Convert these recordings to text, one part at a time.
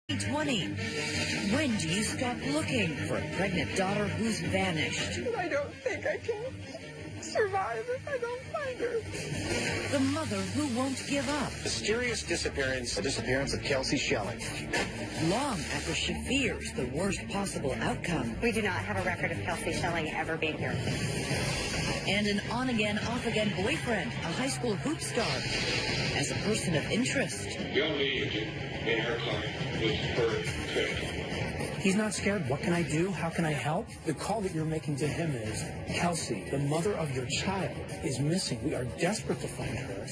20. When do you stop looking for a pregnant daughter who's vanished? I don't think I can survive if I don't find her. The mother who won't give up. Mysterious disappearance, the disappearance of Kelsey Shelling. Long after she fears the worst possible outcome. We do not have a record of Kelsey Shelling ever being here. And an on-again, off-again boyfriend, a high school hoop star, as a person of interest. Young lady in her car with her trip. He's not scared. What can I do? How can I help? The call that you're making to him is, Kelsey, the mother of your child, is missing. We are desperate to find her.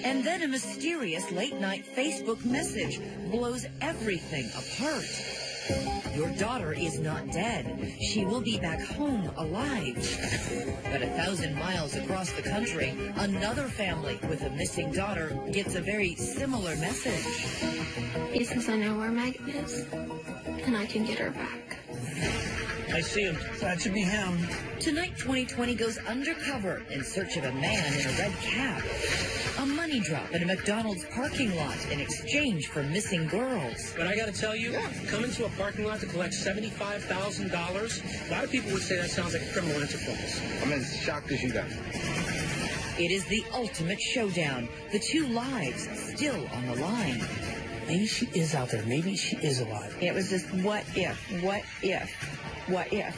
And then a mysterious late-night Facebook message blows everything apart. Your daughter is not dead. She will be back home alive. But 1,000 miles across the country, another family with a missing daughter gets a very similar message. He says I know where Megan is, and I can get her back. I see him. That should be him. Tonight, 2020 goes undercover in search of a man in a red cap. A money drop in a McDonald's parking lot in exchange for missing girls. But I got to tell you, coming to a parking lot to collect $75,000, a lot of people would say that sounds like a criminal enterprise. I'm as shocked as you guys. It is the ultimate showdown. The two lives still on the line. Maybe she is out there. Maybe she is alive. It was just what if, what if, what if.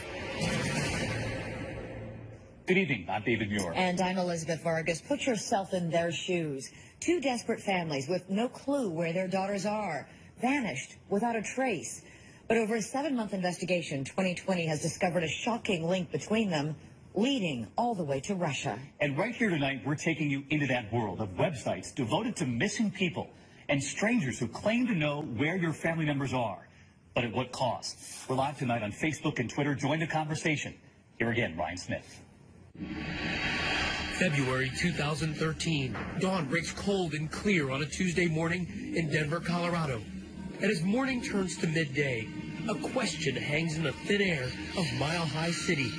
Good evening. I'm David Muir. And I'm Elizabeth Vargas. Put yourself in their shoes. Two desperate families with no clue where their daughters are. Vanished without a trace. But over a 7-month investigation, 2020 has discovered a shocking link between them, leading all the way to Russia. And right here tonight, we're taking you into that world of websites devoted to missing people and strangers who claim to know where your family members are. But at what cost? We're live tonight on Facebook and Twitter. Join the conversation. Here again, Ryan Smith. February 2013. Dawn breaks cold and clear on a Tuesday morning in Denver, Colorado. And as morning turns to midday, a question hangs in the thin air of Mile High City.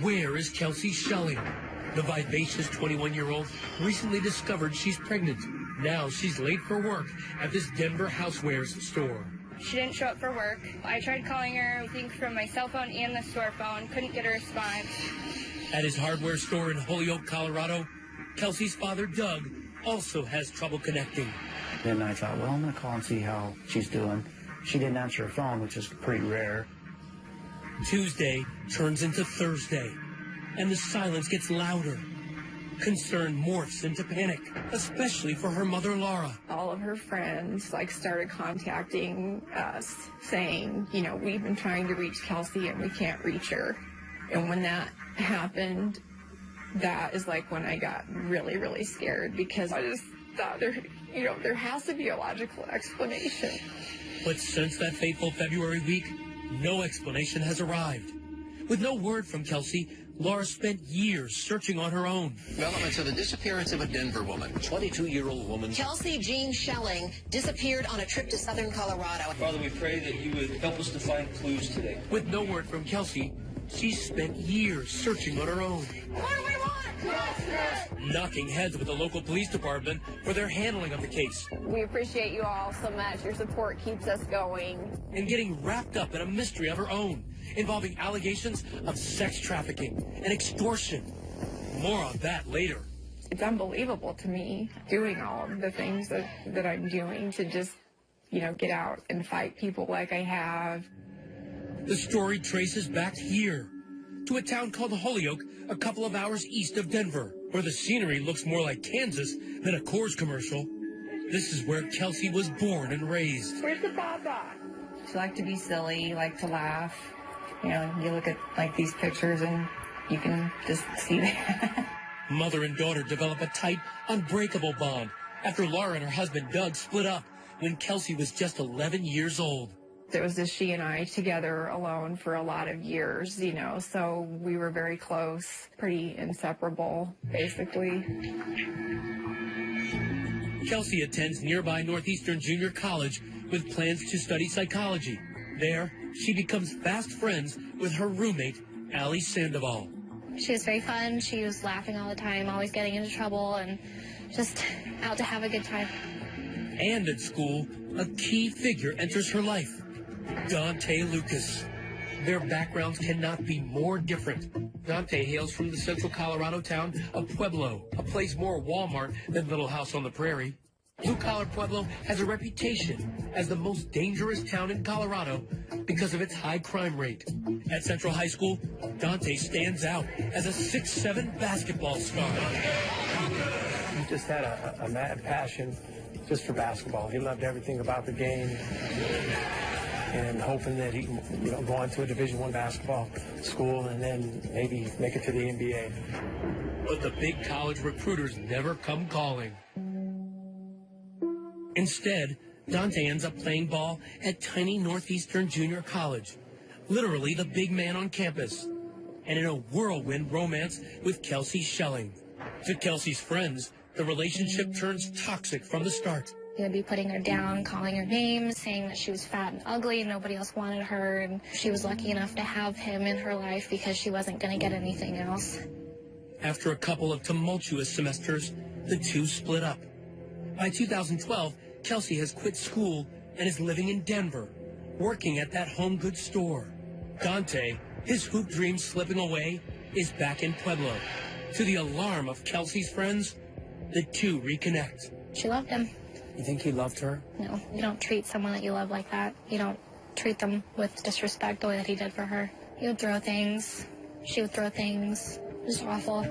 Where is Kelsey Shelling? The vivacious 21-year-old recently discovered she's pregnant. Now she's late for work at this Denver housewares store. She didn't show up for work. I tried calling her, I think from my cell phone and the store phone. Couldn't get a response. At his hardware store in Holyoke, Colorado, Kelsey's father, Doug, also has trouble connecting. Then I thought, well, I'm going to call and see how she's doing. She didn't answer her phone, which is pretty rare. Tuesday turns into Thursday, and the silence gets louder. Concern morphs into panic, especially for her mother, Laura. All of her friends started contacting us saying, you know, we've been trying to reach Kelsey and we can't reach her. And when that happened, that is when I got really, really scared, because I just thought there has to be a logical explanation. But since that fateful February week, no explanation has arrived. With no word from Kelsey, Laura spent years searching on her own. Developments of the disappearance of a Denver woman, 22-year-old woman. Kelsey Jean Shelling disappeared on a trip to southern Colorado. Father, we pray that you would help us to find clues today. With no word from Kelsey, she's spent years searching on her own. What do we want? Justice! Knocking heads with the local police department for their handling of the case. We appreciate you all so much. Your support keeps us going. And getting wrapped up in a mystery of her own, involving allegations of sex trafficking and extortion. More on that later. It's unbelievable to me doing all of the things that I'm doing to just, get out and fight people like I have. The story traces back here to a town called Holyoke, a couple of hours east of Denver, where the scenery looks more like Kansas than a Coors commercial. This is where Kelsey was born and raised. Where's the Baba? She liked to be silly, liked to laugh. You look at these pictures and you can just see that. Mother and daughter develop a tight, unbreakable bond after Laura and her husband Doug split up when Kelsey was just 11 years old. It was just she and I together alone for a lot of years, so we were very close, pretty inseparable, basically. Kelsey attends nearby Northeastern Junior College with plans to study psychology. There, she becomes fast friends with her roommate, Allie Sandoval. She was very fun. She was laughing all the time, always getting into trouble, and just out to have a good time. And at school, a key figure enters her life, Dante Lucas. Their backgrounds cannot be more different. Dante hails from the central Colorado town of Pueblo, a place more Walmart than Little House on the Prairie. Blue-collar Pueblo has a reputation as the most dangerous town in Colorado because of its high crime rate. At Central High School, Dante stands out as a 6'7" basketball star. He just had a mad passion just for basketball. He loved everything about the game and hoping that he can go on to a Division I basketball school and then maybe make it to the NBA. But the big college recruiters never come calling. Instead, Dante ends up playing ball at tiny Northeastern Junior College, literally the big man on campus, and in a whirlwind romance with Kelsey Schelling. To Kelsey's friends, the relationship turns toxic from the start. He would be putting her down, calling her names, saying that she was fat and ugly and nobody else wanted her, and she was lucky enough to have him in her life because she wasn't going to get anything else. After a couple of tumultuous semesters, the two split up. By 2012, Kelsey has quit school and is living in Denver, working at that home goods store. Dante, his hoop dreams slipping away, is back in Pueblo. To the alarm of Kelsey's friends, the two reconnect. She loved him. You think he loved her? No, you don't treat someone that you love like that. You don't treat them with disrespect the way that he did for her. He would throw things. She would throw things. It was awful.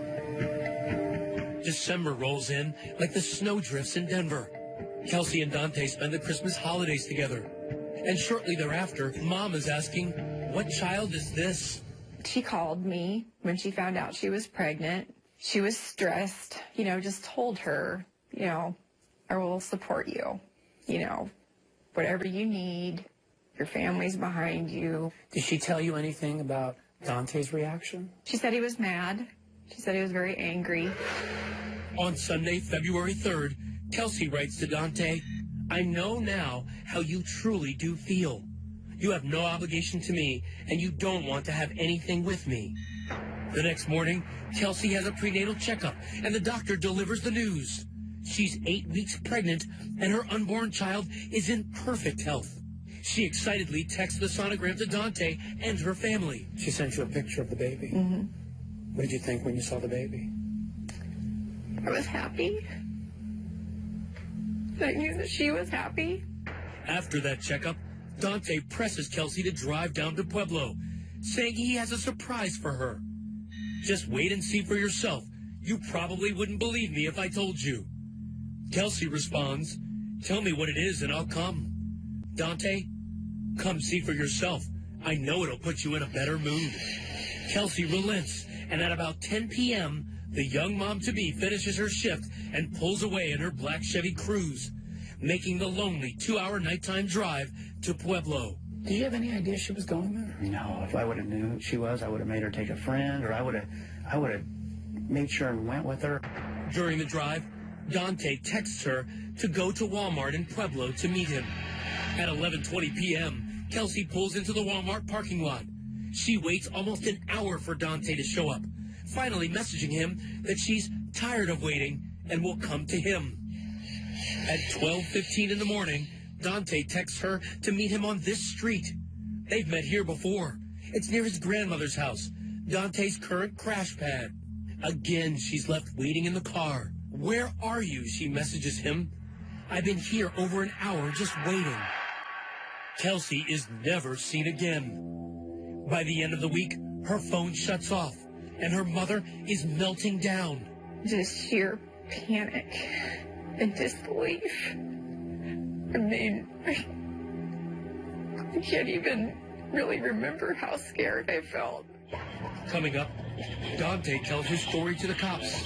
December rolls in like the snowdrifts in Denver. Kelsey and Dante spend the Christmas holidays together. And shortly thereafter, Mom is asking, what child is this? She called me when she found out she was pregnant. She was stressed, just told her, I will support you, whatever you need, your family's behind you. Did she tell you anything about Dante's reaction? She said he was mad. She said he was very angry. On Sunday, February 3rd, Kelsey writes to Dante, I know now how you truly do feel. You have no obligation to me, and you don't want to have anything with me. The next morning, Kelsey has a prenatal checkup, and the doctor delivers the news. She's 8 weeks pregnant, and her unborn child is in perfect health. She excitedly texts the sonogram to Dante and her family. She sent you a picture of the baby. Mm-hmm. What did you think when you saw the baby? I was happy. I knew that she was happy. After that checkup, Dante presses Kelsey to drive down to Pueblo, saying he has a surprise for her. Just wait and see for yourself. You probably wouldn't believe me if I told you. Kelsey responds, tell me what it is and I'll come. Dante, come see for yourself. I know it'll put you in a better mood. Kelsey relents, and at about 10 p.m., the young mom-to-be finishes her shift and pulls away in her black Chevy Cruze, making the lonely 2-hour nighttime drive to Pueblo. Did you have any idea she was going there? No. If I would have knew who she was, I would have made her take a friend, or I would have made sure and went with her. During the drive, Dante texts her to go to Walmart in Pueblo to meet him. At 11:20 p.m., Kelsey pulls into the Walmart parking lot. She waits almost an hour for Dante to show up, finally messaging him that she's tired of waiting and will come to him. At 12:15 in the morning, Dante texts her to meet him on this street. They've met here before. It's near his grandmother's house, Dante's current crash pad. Again, she's left waiting in the car. Where are you? She messages him. I've been here over an hour just waiting. Kelsey is never seen again. By the end of the week, her phone shuts off, and her mother is melting down. Just sheer panic and disbelief. I mean, I can't even really remember how scared I felt. Coming up, Dante tells his story to the cops.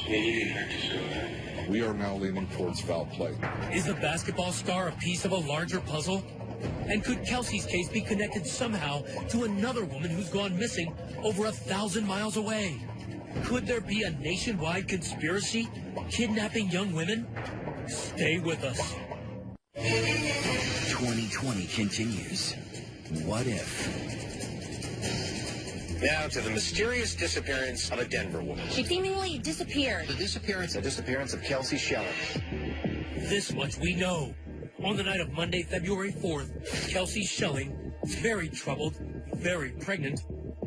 We are now leaning towards foul play. Is the basketball star a piece of a larger puzzle? And could Kelsey's case be connected somehow to another woman who's gone missing over 1,000 miles away? Could there be a nationwide conspiracy kidnapping young women? Stay with us. 2020 continues. What if? Now to the mysterious disappearance of a Denver woman. She seemingly disappeared. The disappearance of Kelsey Schelling. This much we know. On the night of Monday, February 4th, Kelsey Schilling, very troubled, very pregnant,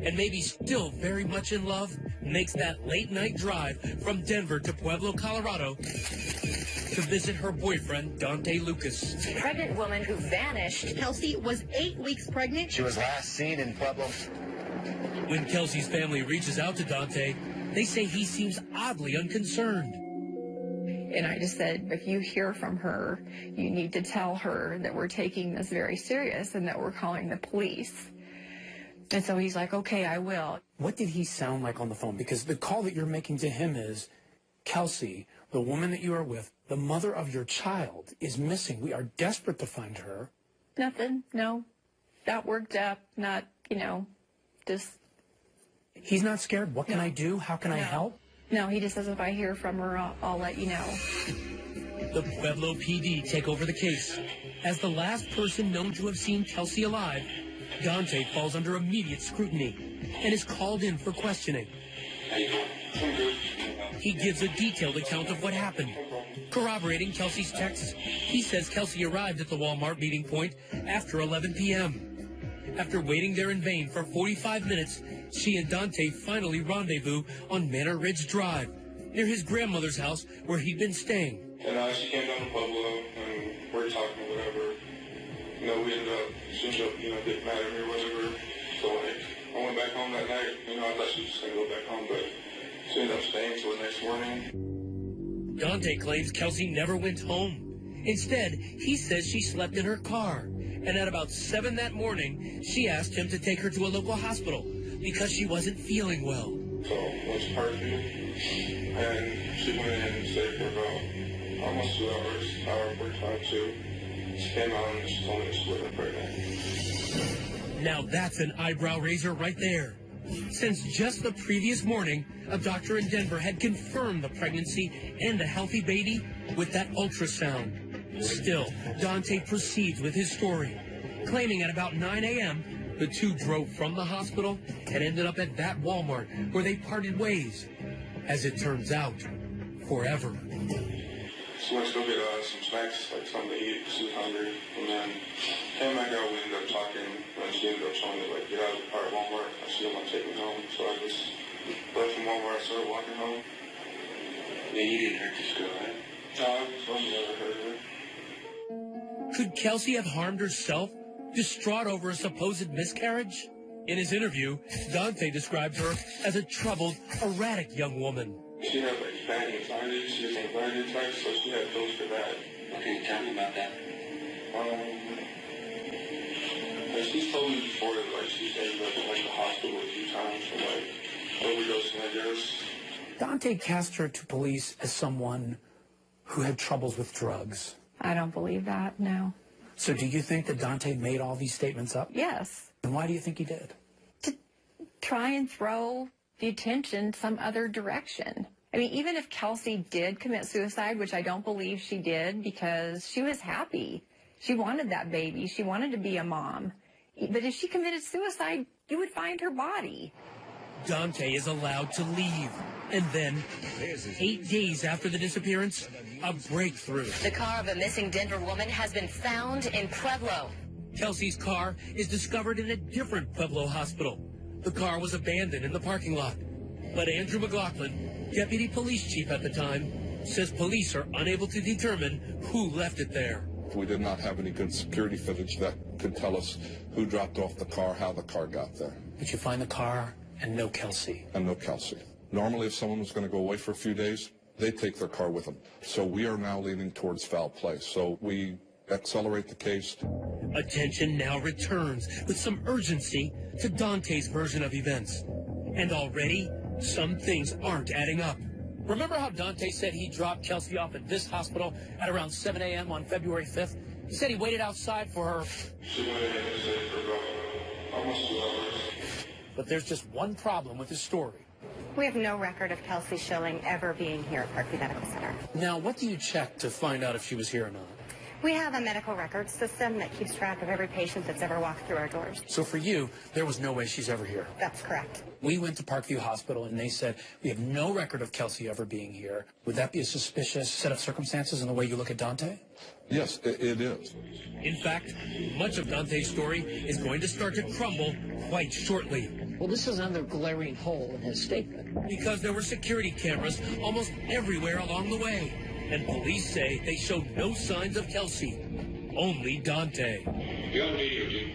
and maybe still very much in love, makes that late-night drive from Denver to Pueblo, Colorado, to visit her boyfriend, Dante Lucas. Pregnant woman who vanished. Kelsey was 8 weeks pregnant. She was last seen in Pueblo. When Kelsey's family reaches out to Dante, they say he seems oddly unconcerned. And I just said, if you hear from her, you need to tell her that we're taking this very serious and that we're calling the police. And so he's like, okay, I will. What did he sound like on the phone? Because the call that you're making to him is, Kelsey, the woman that you are with, the mother of your child, is missing. We are desperate to find her. Nothing, no. Not worked up, not, just... He's not scared. What can I do? How can I help? No, he just says, if I hear from her, I'll let you know. The Pueblo PD take over the case. As the last person known to have seen Kelsey alive, Dante falls under immediate scrutiny and is called in for questioning. He gives a detailed account of what happened. Corroborating Kelsey's texts, he says Kelsey arrived at the Walmart meeting point after 11 p.m. After waiting there in vain for 45 minutes, she and Dante finally rendezvous on Manor Ridge Drive, near his grandmother's house where he'd been staying. And she came down to Pueblo, and we're talking or whatever. We ended up, she ended up, getting mad at me or whatever. So, I went back home that night. I thought she was just going to go back home, but she ended up staying till the next morning. Dante claims Kelsey never went home. Instead, he says she slept in her car. And at about 7 that morning, she asked him to take her to a local hospital because she wasn't feeling well. So, went to Parkview, and she went in and stayed for about almost 2 hours, hour 45 too. She came out and she told me she wasn't pregnant. Now that's an eyebrow raiser right there. Since just the previous morning, a doctor in Denver had confirmed the pregnancy and a healthy baby with that ultrasound. Still, Dante proceeds with his story, claiming at about 9 a.m., the two drove from the hospital and ended up at that Walmart where they parted ways. As it turns out, forever. She went to go get some snacks, like something to eat. She was hungry. And then came back out, we ended up talking, and she ended up showing me, get out of the car at Walmart. And she didn't want to take me home. So I just left from Walmart, I started walking home. Yeah, you didn't hurt this girl, right? No, I never heard of her. Could Kelsey have harmed herself, distraught over a supposed miscarriage? In his interview, Dante described her as a troubled, erratic young woman. She had bad anxiety, she has anxiety attacks, so she had pills for that. Okay, tell me about that. She's told me before that she's ended up in the hospital a few times from overdosing, I guess. Dante cast her to police as someone who had troubles with drugs. I don't believe that, no. So do you think that Dante made all these statements up? Yes. And why do you think he did? To try and throw the attention some other direction. I mean, even if Kelsey did commit suicide, which I don't believe she did, because she was happy. She wanted that baby. She wanted to be a mom. But if she committed suicide, you would find her body. Dante is allowed to leave. And then, 8 days after the disappearance, a breakthrough. The car of a missing Denver woman has been found in Pueblo. Kelsey's car is discovered in a different Pueblo hospital. The car was abandoned in the parking lot. But Andrew McLaughlin, deputy police chief at the time, says police are unable to determine who left it there. We did not have any good security footage that could tell us who dropped off the car, how the car got there. But you find the car and no Kelsey. And no Kelsey. Normally, if someone was going to go away for a few days, they take their car with them. So we are now leaning towards foul play. So we accelerate the case. Attention now returns with some urgency to Dante's version of events. And already, some things aren't adding up. Remember how Dante said he dropped Kelsey off at this hospital at around 7 a.m. on February 5th? He said he waited outside for her. She went in and stayed for about almost 2 hours. But there's just one problem with his story. We have no record of Kelsey Schilling ever being here at Parkview Medical Center. Now, what do you check to find out if she was here or not? We have a medical records system that keeps track of every patient that's ever walked through our doors. So for you, there was no way she's ever here? That's correct. We went to Parkview Hospital and they said, we have no record of Kelsey ever being here. Would that be a suspicious set of circumstances in the way you look at Dante? Yes, it is. In fact, much of Dante's story is going to start to crumble quite shortly. Well, this is another glaring hole in his statement. Because there were security cameras almost everywhere along the way. And police say they showed no signs of Kelsey, only Dante. You're on video, dude.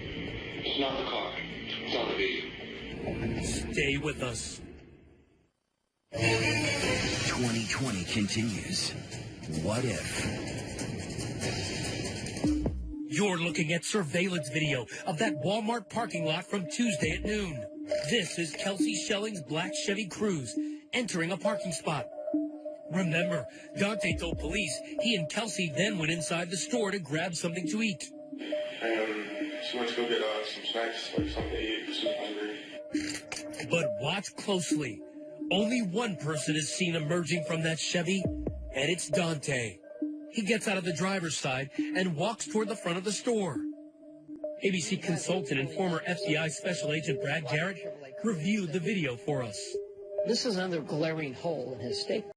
It's not the car. It's on the video. Stay with us. 2020 continues. What if? You're looking at surveillance video of that Walmart parking lot from Tuesday at noon. This is Kelsey Schelling's black Chevy Cruze entering a parking spot. Remember, Dante told police he and Kelsey then went inside the store to grab something to eat. She went to go get some snacks, like something to eat, because she was hungry. But watch closely. Only one person is seen emerging from that Chevy, and it's Dante. He gets out of the driver's side and walks toward the front of the store. ABC consultant and former FBI Special Agent Brad Garrett reviewed the video for us. This is another glaring hole in his statement.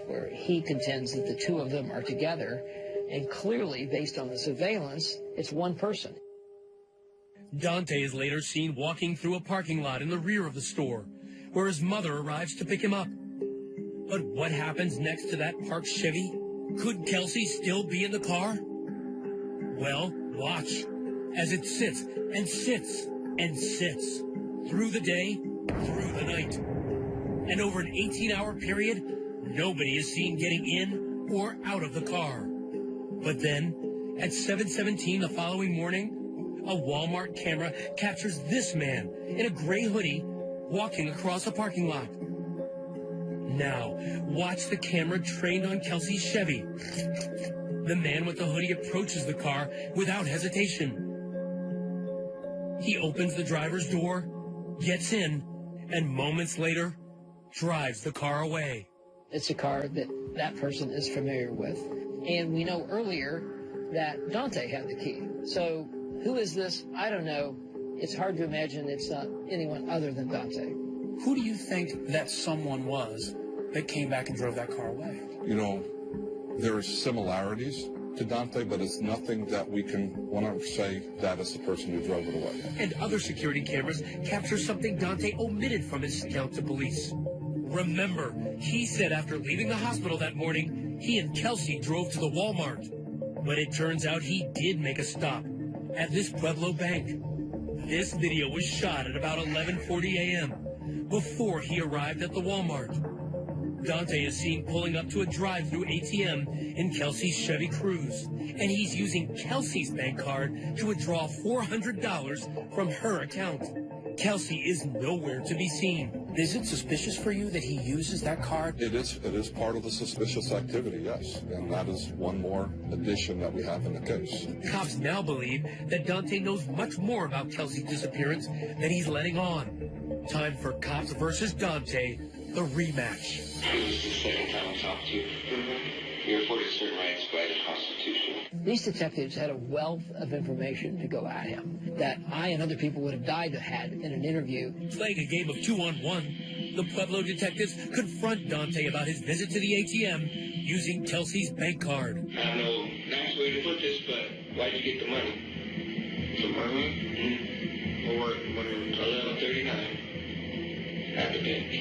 where he contends that the two of them are together, and clearly, based on the surveillance, it's one person. Dante is later seen walking through a parking lot in the rear of the store, where his mother arrives to pick him up. But what happens next to that parked Chevy? Could Kelsey still be in the car? Well, watch as it sits and sits and sits through the day, through the night. And over an 18-hour period, nobody is seen getting in or out of the car. But then, at 7:17 the following morning, a Walmart camera captures this man in a gray hoodie walking across a parking lot. Now, watch the camera trained on Kelsey's Chevy. The man with the hoodie approaches the car without hesitation. He opens the driver's door, gets in, and moments later, drives the car away. It's a car that that person is familiar with. And we know earlier that Dante had the key. So who is this? I don't know. It's hard to imagine it's not anyone other than Dante. Who do you think that someone was that came back and drove that car away? You know, there are similarities to Dante, but it's nothing that we can 100% say that is the person who drove it away. And other security cameras capture something Dante omitted from his account to police. Remember, he said after leaving the hospital that morning, he and Kelsey drove to the Walmart. But it turns out he did make a stop at this Pueblo bank. This video was shot at about 11:40 a.m. before he arrived at the Walmart. Dante is seen pulling up to a drive-through ATM in Kelsey's Chevy Cruze, and he's using Kelsey's bank card to withdraw $400 from her account. Kelsey is nowhere to be seen. Is it suspicious for you that he uses that card? It is part of the suspicious activity, yes, and that is one more addition that we have in the case. Cops now believe that Dante knows much more about Kelsey's disappearance than he's letting on. Time for Cops versus Dante, the rematch. This is the second time I talked to you. You're afforded certain rights by the Constitution. These detectives had a wealth of information to go at him that I and other people would have died to have had in an interview. Playing a game of 2-on-1, the Pueblo detectives confront Dante about his visit to the ATM using Kelsey's bank card. I don't know the nice way to put this, but why'd you get the money? The money? Mm-hmm. What money? 11:39 at the bank.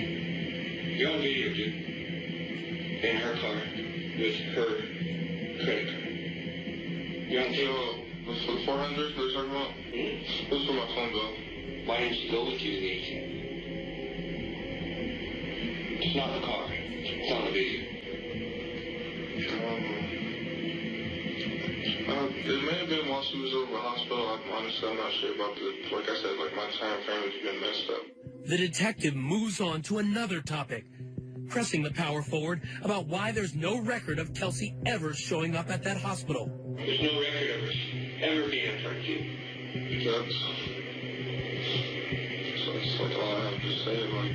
You're on video, dude. In her car with her credit card. You're on video. This for the 400 they're talking about? Mm-hmm. This is for my phone bill. Why didn't she go with you to the ATM? It's not the car. It's on the video. It may have been while she was over the hospital. Honestly, I'm not sure about the, like I said, like my time frame has been messed up. The detective moves on to another topic, pressing the power forward about why there's no record of Kelsey ever showing up at that hospital. There's no record of her ever being in front of you. That's like all I have to say. Like,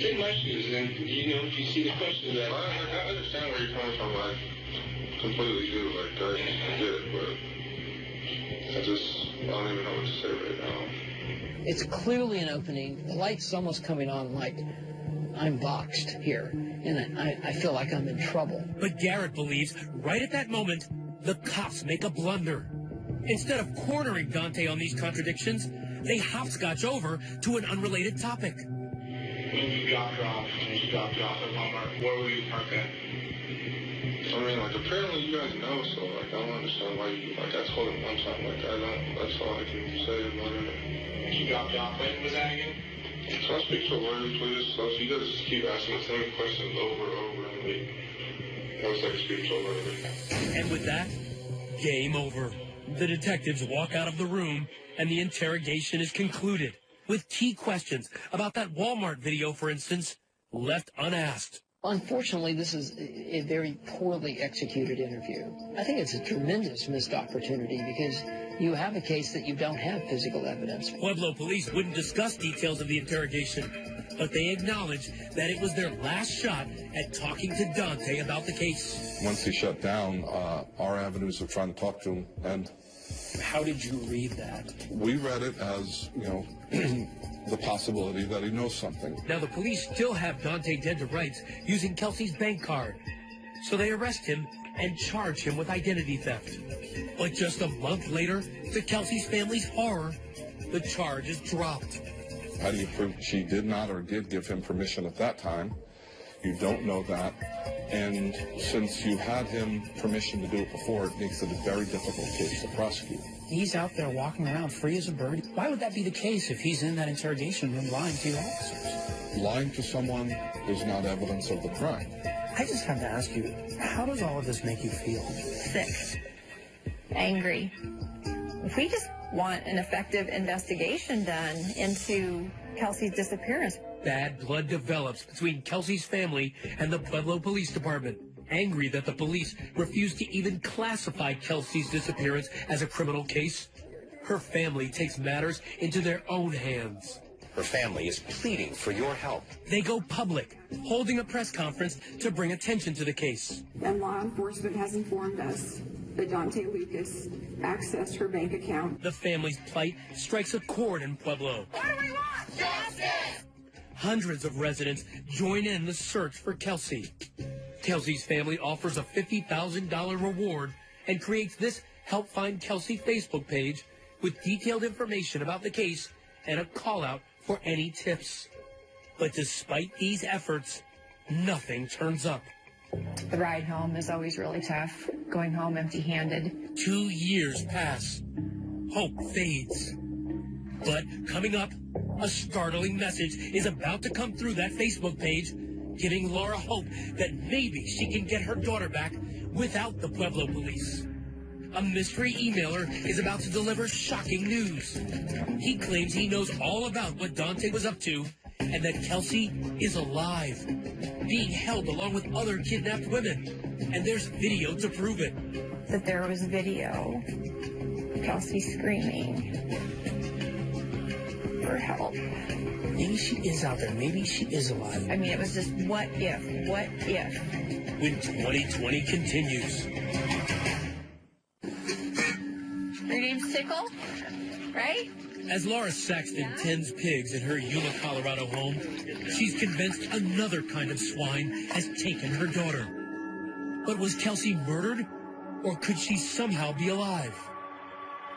take my shoes, and you know, if you see the questions that I understand where you're coming from. I completely do. Like, I get it, but I don't even know what to say right now. It's clearly an opening. The light's almost coming on like I'm boxed here, and I feel like I'm in trouble. But Garrett believes right at that moment, the cops make a blunder. Instead of cornering Dante on these contradictions, they hopscotch over to an unrelated topic. When you dropped her off, at Walmart, where were you parked at? I mean, like, apparently you guys know, so, like, I don't understand why you, like, I told him one time, like, that's all I can say about it. She dropped you off. When was that again? So I speak to a lawyer, please. So you guys just keep asking the same questions over and over, and I was like, speak to a lawyer. And with that, game over. The detectives walk out of the room, and the interrogation is concluded, with key questions about that Walmart video, for instance, left unasked. Unfortunately, this is a very poorly executed interview. I think it's a tremendous missed opportunity because you have a case that you don't have physical evidence. Pueblo police wouldn't discuss details of the interrogation, but they acknowledged that it was their last shot at talking to Dante about the case. Once he shut down, our avenues of trying to talk to him, and How did you read that? We read it as, the possibility that he knows something. Now, the police still have Dante dead to rights using Kelsey's bank card. So they arrest him and charge him with identity theft. But just a month later, to Kelsey's family's horror, the charge is dropped. How do you prove she did not or did give him permission at that time? You don't know that. And since you had him permission to do it before, it makes it a very difficult case to prosecute. He's out there walking around free as a bird. Why would that be the case if he's in that interrogation room lying to your officers? Lying to someone is not evidence of the crime. I just have to ask you, how does all of this make you feel? Sick. Angry. If we just want an effective investigation done into Kelsey's disappearance. Bad blood develops between Kelsey's family and the Pueblo Police Department. Angry that the police refused to even classify Kelsey's disappearance as a criminal case, her family takes matters into their own hands. Her family is pleading for your help. They go public, holding a press conference to bring attention to the case. And law enforcement has informed us that Dante Lucas accessed her bank account. The family's plight strikes a chord in Pueblo. What do we want? Justice! Hundreds of residents join in the search for Kelsey. Kelsey's family offers a $50,000 reward and creates this Help Find Kelsey Facebook page with detailed information about the case and a call-out for any tips. But despite these efforts, nothing turns up. The ride home is always really tough, going home empty-handed. 2 years pass. Hope fades. But coming up, a startling message is about to come through that Facebook page, giving Laura hope that maybe she can get her daughter back without the Pueblo police. A mystery emailer is about to deliver shocking news. He claims he knows all about what Dante was up to and that Kelsey is alive, being held along with other kidnapped women. And there's video to prove it. That there was video of Kelsey screaming for help. Maybe she is out there. Maybe she is alive. I mean, it was just what if? What if? When 2020 continues. Your name's Tickle, right? As Laura Saxton tends pigs in her Yuma, Colorado home, she's convinced another kind of swine has taken her daughter. But was Kelsey murdered, or could she somehow be alive?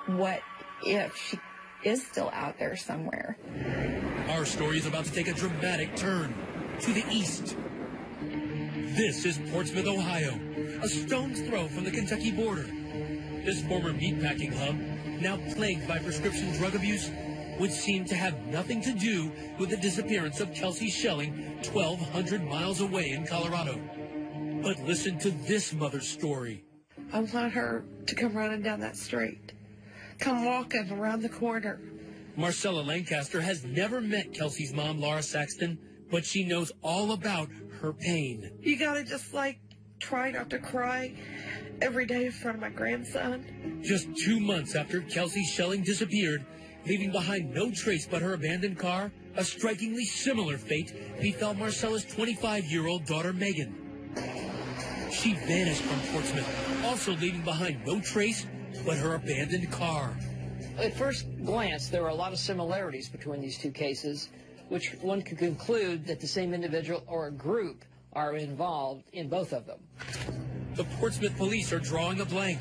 What if she is still out there somewhere? Our story is about to take a dramatic turn to the east. This is Portsmouth, Ohio, a stone's throw from the Kentucky border. This former meatpacking hub, now plagued by prescription drug abuse, would seem to have nothing to do with the disappearance of Kelsey Schelling 1,200 miles away in Colorado. But listen to this mother's story. I want her to come running down that street. Come walking around the corner. Marcella Lancaster has never met Kelsey's mom, Laura Saxton, but she knows all about her pain. You gotta just, try not to cry every day in front of my grandson. Just 2 months after Kelsey Schelling disappeared, leaving behind no trace but her abandoned car, a strikingly similar fate befell Marcella's 25-year-old daughter, Megan. She vanished from Portsmouth, also leaving behind no trace but her abandoned car. At first glance, there are a lot of similarities between these two cases, which one could conclude that the same individual or a group are involved in both of them. The Portsmouth police are drawing a blank,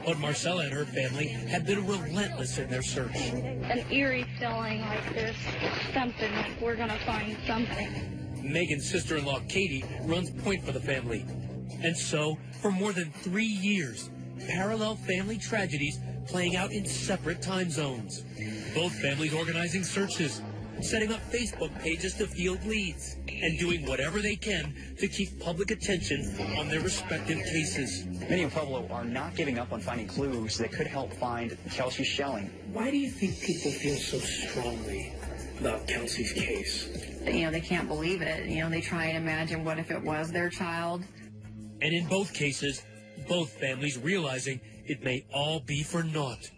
but Marcella and her family have been relentless in their search. An eerie feeling like there's something, like we're going to find something. Megan's sister-in-law, Katie, runs point for the family. And so, for more than 3 years, parallel family tragedies playing out in separate time zones. Both families organizing searches, setting up Facebook pages to field leads, and doing whatever they can to keep public attention on their respective cases. Many in Pueblo are not giving up on finding clues that could help find Kelsey Schelling. Why do you think people feel so strongly about Kelsey's case? They can't believe it. They try and imagine what if it was their child. And in both cases, both families realizing it may all be for naught.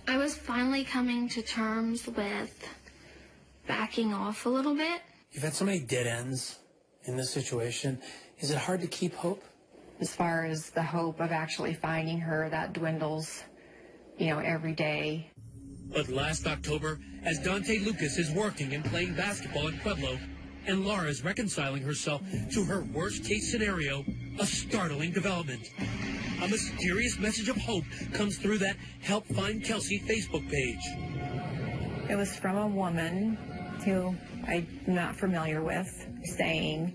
I was finally coming to terms with backing off a little bit. You've had so many dead ends in this situation. Is it hard to keep hope? As far as the hope of actually finding her, that dwindles every day. But last October, as Dante Lucas is working and playing basketball in Pueblo, and Laura is reconciling herself to her worst-case scenario, a startling development. A mysterious message of hope comes through that Help Find Kelsey Facebook page. It was from a woman who I'm not familiar with, saying,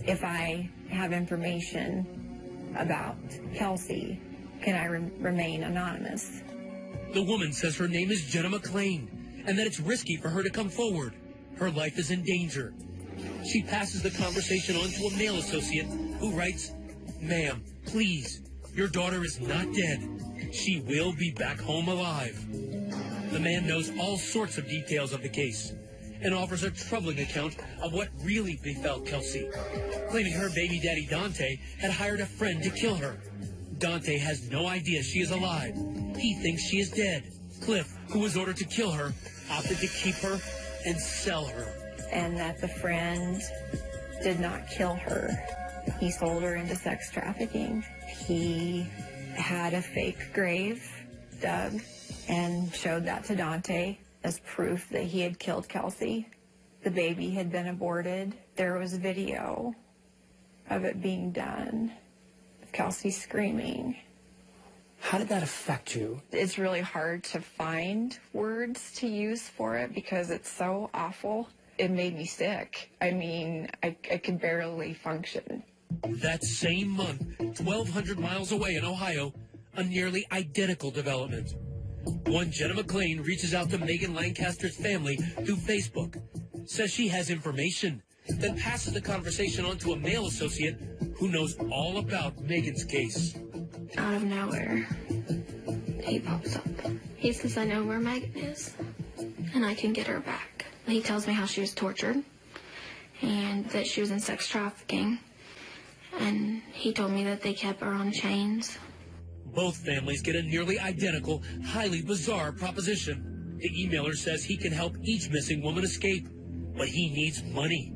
if I have information about Kelsey, can I remain anonymous? The woman says her name is Jenna McLean and that it's risky for her to come forward. Her life is in danger. She passes the conversation on to a male associate who writes, "Ma'am, please, your daughter is not dead. She will be back home alive." The man knows all sorts of details of the case and offers a troubling account of what really befell Kelsey, claiming her baby daddy Dante had hired a friend to kill her. Dante has no idea she is alive. He thinks she is dead. Cliff, who was ordered to kill her, opted to keep her and sell her. And that the friend did not kill her. He sold her into sex trafficking. He had a fake grave dug and showed that to Dante as proof that he had killed Kelsey. The baby had been aborted. There was video of it being done, of Kelsey screaming. How did that affect you? It's really hard to find words to use for it because it's so awful. It made me sick. I mean, I could barely function. That same month, 1,200 miles away in Ohio, a nearly identical development. One Jenna McLean reaches out to Megan Lancaster's family through Facebook, says she has information, then passes the conversation on to a male associate who knows all about Megan's case. Out of nowhere, he pops up. He says, I know where Megan is, and I can get her back. He tells me how she was tortured, and that she was in sex trafficking, and he told me that they kept her on chains. Both families get a nearly identical, highly bizarre proposition. The emailer says he can help each missing woman escape, but he needs money.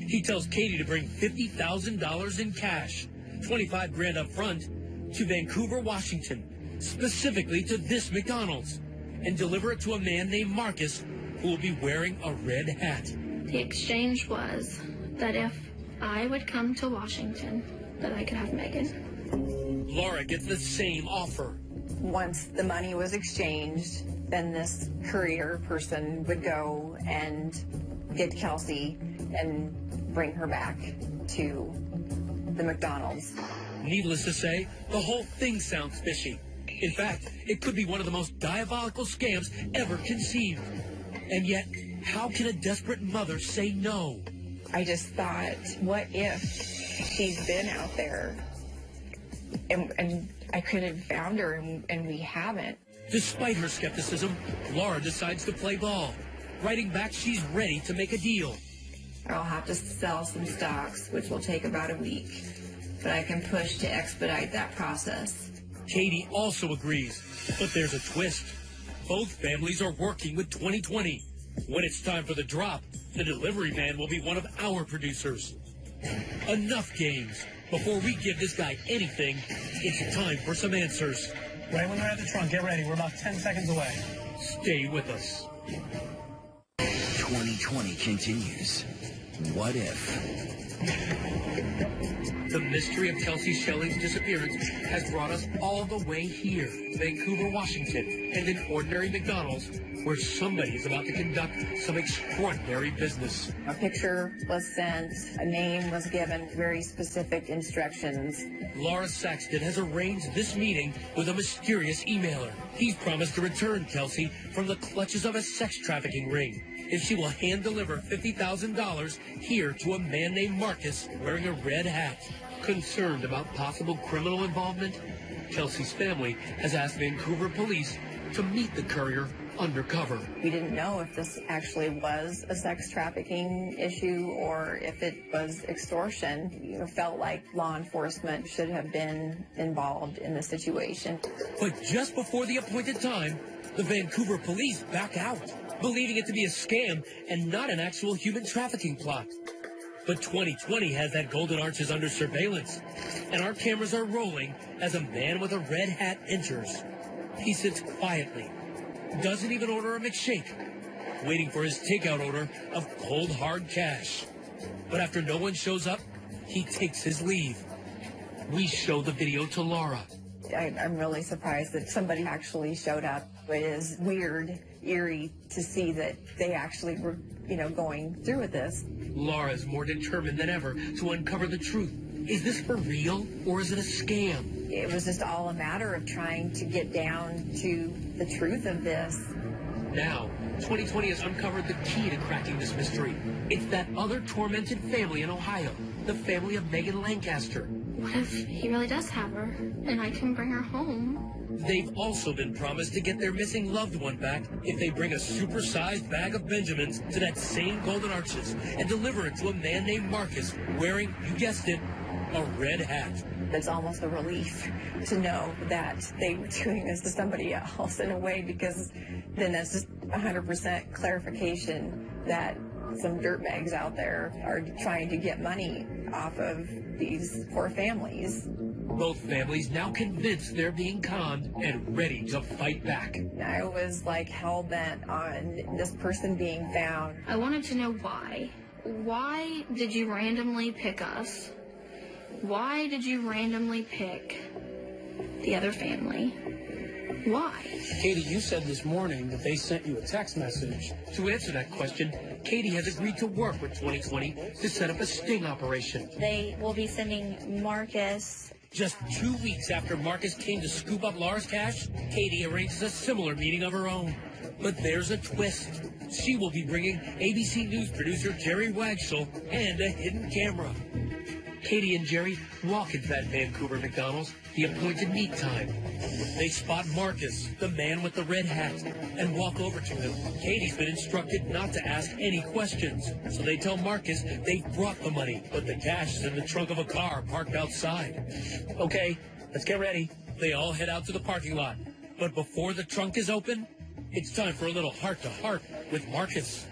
He tells Katie to bring $50,000 in cash, 25 grand up front, to Vancouver, Washington, specifically to this McDonald's, and deliver it to a man named Marcus who will be wearing a red hat. The exchange was that if I would come to Washington, that I could have Megan. Laura gets the same offer. Once the money was exchanged, then this courier person would go and get Kelsey and bring her back to the McDonald's. Needless to say, the whole thing sounds fishy. In fact, it could be one of the most diabolical scams ever conceived. And yet, how can a desperate mother say no? I just thought, what if she's been out there and I could have found her and we haven't? Despite her skepticism, Laura decides to play ball, writing back she's ready to make a deal. I'll have to sell some stocks, which will take about a week, but I can push to expedite that process. Katie also agrees, but there's a twist. Both families are working with 2020. When it's time for the drop, the delivery man will be one of our producers. Enough games. Before we give this guy anything, it's time for some answers. Right when they're at the trunk, get ready. We're about 10 seconds away. Stay with us. 2020 continues. What if? The mystery of Kelsey Shelling's disappearance has brought us all the way here, Vancouver, Washington, and an ordinary McDonald's, where somebody is about to conduct some extraordinary business. A picture was sent, a name was given, very specific instructions. Laura Saxton has arranged this meeting with a mysterious emailer. He's promised to return Kelsey from the clutches of a sex trafficking ring if she will hand deliver $50,000 here to a man named Marcus wearing a red hat. Concerned about possible criminal involvement, Kelsey's family has asked Vancouver police to meet the courier undercover. We didn't know if this actually was a sex trafficking issue or if it was extortion. It felt like law enforcement should have been involved in the situation. But just before the appointed time, the Vancouver police back out, believing it to be a scam and not an actual human trafficking plot. But 2020 has that Golden Arches under surveillance, and our cameras are rolling as a man with a red hat enters. He sits quietly, doesn't even order a McShake, waiting for his takeout order of cold hard cash. But after no one shows up, he takes his leave. We show the video to Laura. I'm really surprised that somebody actually showed up. It is weird, eerie to see that they actually were, going through with this. Laura's more determined than ever to uncover the truth. Is this for real or is it a scam? It was just all a matter of trying to get down to the truth of this. Now, 2020 has uncovered the key to cracking this mystery. It's that other tormented family in Ohio, the family of Megan Lancaster. What if he really does have her, and I can bring her home? They've also been promised to get their missing loved one back if they bring a supersized bag of Benjamins to that same Golden Arches and deliver it to a man named Marcus wearing, you guessed it, a red hat. It's almost a relief to know that they were doing this to somebody else in a way, because then that's just 100% clarification that some dirtbags out there are trying to get money off of these poor families. Both families now convinced they're being conned and ready to fight back. I was like hell-bent on this person being found. I wanted to know why. Why did you randomly pick us? Why did you randomly pick the other family? Why? Katie, you said this morning that they sent you a text message. To answer that question, Katie has agreed to work with 2020 to set up a sting operation. They will be sending Marcus. Just 2 weeks after Marcus came to scoop up Laura's cash, Katie arranges a similar meeting of her own. But there's a twist. She will be bringing ABC News producer Jerry Wagshall and a hidden camera. Katie and Jerry walk into that Vancouver McDonald's, the appointed meet time. They spot Marcus, the man with the red hat, and walk over to him. Katie's been instructed not to ask any questions, so they tell Marcus they've brought the money, but the cash is in the trunk of a car parked outside. Okay, let's get ready. They all head out to the parking lot, but before the trunk is open, it's time for a little heart-to-heart with Marcus.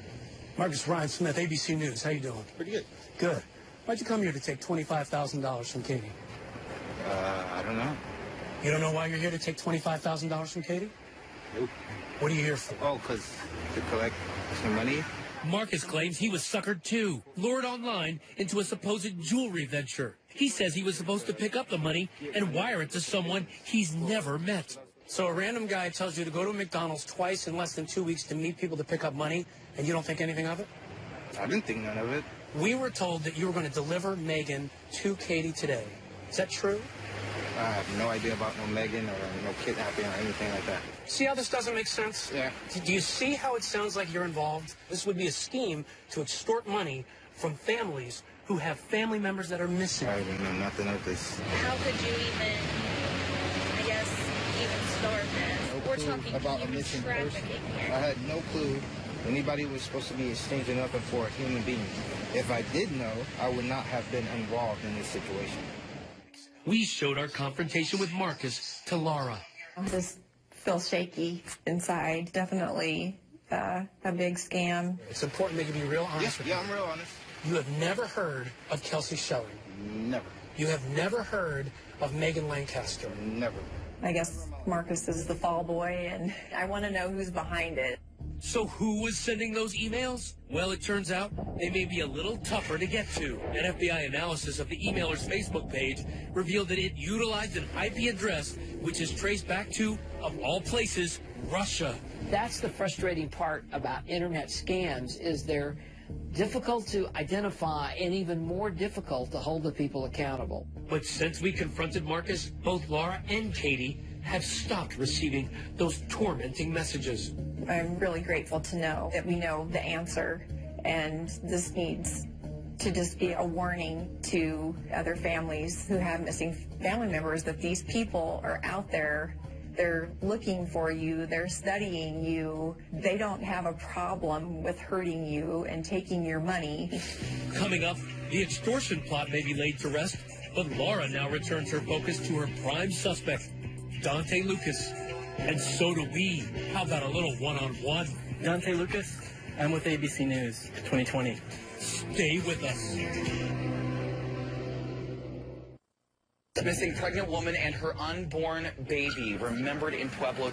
Marcus, Ryan Smith, ABC News. How you doing? Pretty good. Good. Why'd you come here to take $25,000 from Katie? I don't know. You don't know why you're here to take $25,000 from Katie? Nope. What are you here for? Oh, because to collect some money. Marcus claims he was suckered too, lured online into a supposed jewelry venture. He says he was supposed to pick up the money and wire it to someone he's never met. So a random guy tells you to go to McDonald's twice in less than 2 weeks to meet people to pick up money, and you don't think anything of it? I didn't think none of it. We were told that you were going to deliver Megan to Katie today. Is that true? I have no idea about no Megan or no kidnapping or anything like that. See how this doesn't make sense? Yeah. Do you see how it sounds like you're involved? This would be a scheme to extort money from families who have family members that are missing. I didn't know nothing of this. How could you even, I guess, even start this? No We're clue talking about a human missing trafficking person. here. I had no clue anybody was supposed to be exchanging nothing for a human being. If I did know, I would not have been involved in this situation. We showed our confrontation with Marcus to Laura. I just feel shaky inside. Definitely a big scam. It's important that you be real honest with me. Yeah, I'm real honest. You have never heard of Kelsey Shelley. Never. You have never heard of Megan Lancaster. Never. I guess Marcus is the fall boy, and I want to know who's behind it. So who was sending those emails? Well, it turns out they may be a little tougher to get to. An FBI analysis of the emailer's Facebook page revealed that it utilized an IP address which is traced back to, of all places, Russia. That's the frustrating part about internet scams, is they're difficult to identify and even more difficult to hold the people accountable. But since we confronted Marcus, both Laura and Katie have stopped receiving those tormenting messages. I'm really grateful to know that we know the answer, and this needs to just be a warning to other families who have missing family members that these people are out there. They're looking for you. They're studying you. They don't have a problem with hurting you and taking your money. Coming up, the extortion plot may be laid to rest, but Laura now returns her focus to her prime suspect, Dante Lucas. And so do we. How about a little one-on-one? Dante Lucas, I'm with ABC News 2020. Stay with us. The missing pregnant woman and her unborn baby remembered in Pueblo.